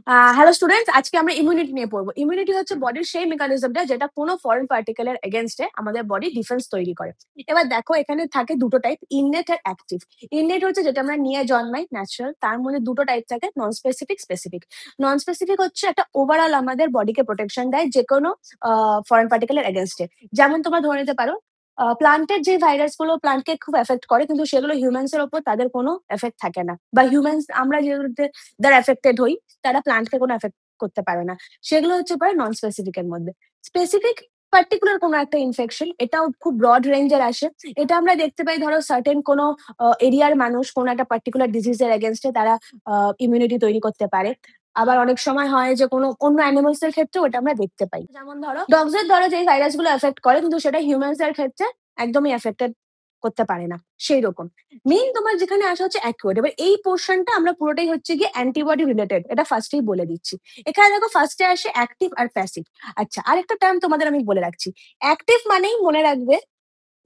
Hello students, আজকে আমরা immunity নিয়ে পড়বো। ইমিউনিটি হচ্ছে বডির সেই মেকানিজমটা যেটা কোনো ফরেন পার্টিকেলের এগেনস্টে আমাদের বডি ডিফেন্স তৈরি করে। এবার দেখো, এখানে থাকে দুটো টাইপ, ইননেট আর অ্যাক্টিভ। ইননেট হচ্ছে যেটা আমরা নিয়ে জন্মাই, ন্যাচারাল। তার মধ্যে দুটো টাইপ থাকে, non specific, specific. Non specific হচ্ছে একটা ওভারঅল আমাদের বডিকে প্রোটেকশন দেয় যে কোনো ফরেন পার্টিকেলের এগেনস্টে। যেমন তোমরা ধরে নিতে পারো, প্লান্টের যে ভাইরাস গুলো প্লান্টকে খুব এফেক্ট করে, কিন্তু সেগুলো হিউম্যানস এর ওপর তাদের কোনো এফেক্ট থাকে না, বা হিউম্যানস আমরা যেগুলোতে দ্বারা এফেক্টেড হই তারা প্লান্টকে কোনো এফেক্ট করতে পারে না। সেগুলো হচ্ছে পরে নন স্পেসিফিক এর মধ্যে। স্পেসিফিক পার্টিকুলার কোনো একটা ইনফেকশন, এটাও খুব ব্রড রেঞ্জের আসে। এটা আমরা দেখতে পাই, ধরো সার্টেন কোনো এরিয়ার মানুষ কোনো একটা পার্টিকুলার ডিজিজের এগেনস্টে তারা ইমিউনিটি তৈরি করতে পারে। আবার অনেক সময় হয় যে কোনো অন্য অ্যানিমালস এর ক্ষেত্রে ওটা আমরা দেখতে পাই। যেমন ধরো ডগস এর ধরো যে ভাইরাস গুলো এফেক্ট করে, কিন্তু সেটা হিউম্যানস এর ক্ষেত্রে একদমই এফেক্টেড করতে পারে না। সেই রকম মেইন তোমার যেখানে আসা হচ্ছে অ্যাকিউরেট। এবার এই পোর্শনটা আমরা পুরোটাই হচ্ছে গিয়ে অ্যান্টিবডি রিলেটেড, এটা ফার্স্টেই বলে দিচ্ছি। এখানে দেখো ফার্স্টে আসে অ্যাক্টিভ আর প্যাসিভ। আচ্ছা, আরেকটা টার্ম তোমাদের আমি বলে রাখছি। অ্যাক্টিভ মানেই মনে রাখবে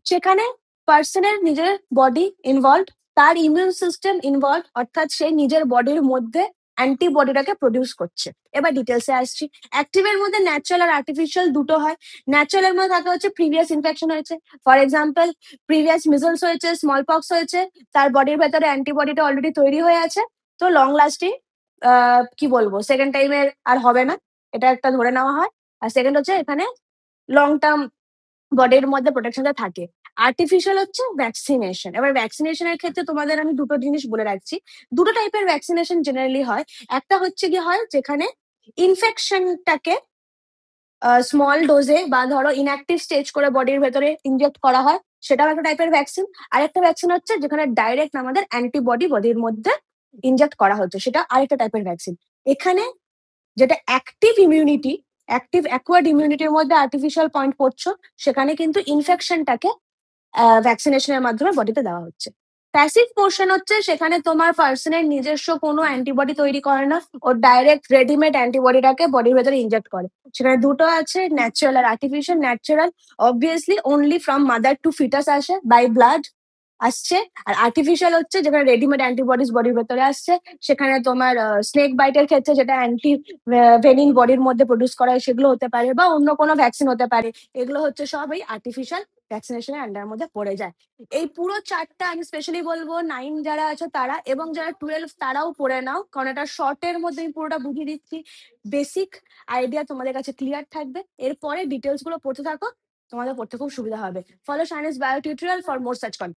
সেখানে পার্সনের নিজের বডি ইনভলভ, তার ইমিউন সিস্টেম ইনভলভ, অর্থাৎ সে নিজের বডির মধ্যে অ্যান্টিবডিটাকে প্রডিউস করছে। এবার ডিটেলসে আসছি। অ্যাক্টিভের মধ্যে ন্যাচারাল আর আর্টিফিশিয়াল দুটো হয়। ন্যাচারালের মধ্যে থাকে হচ্ছে প্রিভিয়াস ইনফেকশন হয়েছে, ফর এক্সাম্পল প্রিভিয়াস মিজলস হয়েছে, স্মল পক্স হয়েছে, তার বডির ভেতরে অ্যান্টিবডিটা অলরেডি তৈরি হয়ে আছে, তো লং লাস্টিং কি বলবো, সেকেন্ড টাইমের আর হবে না, এটা একটা ধরে নেওয়া হয়। আর সেকেন্ড হচ্ছে এখানে লং টার্ম বডির মধ্যে প্রোটেকশনটা থাকে। আর্টিফিশিয়াল হচ্ছে ভ্যাকসিনেশন। এবার ভ্যাকসিনেশনের ক্ষেত্রে তোমাদের আমি দুটো জিনিস বলে রাখছি। দুটো টাইপের ভ্যাকসিনেশন জেনারেলি হয়। একটা হচ্ছে কি হয় যেখানে ইনফেকশনটাকে স্মল ডোজে বা ধরো ইনঅ্যাক্টিভ স্টেজ করে বডির ভেতরে ইনজেক্ট করা হয়, সেটাও একটা টাইপের ভ্যাকসিন। আরেকটা ভ্যাকসিন হচ্ছে যেখানে ডাইরেক্ট আমাদের অ্যান্টিবডি বডির মধ্যে ইনজেক্ট করা হচ্ছে, সেটা আরেকটা টাইপের ভ্যাকসিন। এখানে যেটা অ্যাক্টিভ ইমিউনিটি, অ্যাক্টিভ অ্যাকোয়ার্ড ইমিউনিটির মধ্যে আর্টিফিশিয়াল পয়েন্ট পড়ছো, সেখানে কিন্তু ইনফেকশনটাকে ভ্যাকসিনেশনের মাধ্যমে বডিতে দেওয়া হচ্ছে। প্যাসিভ পোর্শন হচ্ছে সেখানে তোমার পার্সনের নিজস্ব কোনো অ্যান্টিবডি তৈরি করে না, ও ডাইরেক্ট রেডিমেড অ্যান্টিবডিটাকে বডির ভেতরে ইনজেক্ট করে। সেখানে দুটো আছে, ন্যাচারাল আর artificial. Natural obviously only from mother to fetus আসে, বাই ব্লাড আসছে। আর আর্টিফিশিয়াল হচ্ছে যেখানে রেডিমেড অ্যান্টিবডিজ বডির ভেতরে আসছে। সেখানে তোমার স্নেক বাইটের ক্ষেত্রে যেটা অ্যান্টি ভেনিন বডির মধ্যে প্রডিউস করা হয় সেগুলো হতে পারে, বা অন্য কোনো ভ্যাকসিন হতে পারে। এগুলো হচ্ছে সব এই আর্টিফিশিয়াল ভ্যাকসিনেশনের আন্ডার মধ্যে পড়ে যায়। এই পুরো চারটা আমি স্পেশালি বলবো 9 যারা আছে তারা, এবং যারা 12 তারাও পড়ে নাও, কারণ এটা শর্টের মধ্যে আমি পুরোটা বুঝিয়ে দিচ্ছি। বেসিক আইডিয়া তোমাদের কাছে ক্লিয়ার থাকবে, এরপরে ডিটেলস গুলো পড়তে থাকো, তোমাদের পড়তে খুব সুবিধা হবে। Follow science bio tutorial for more such content.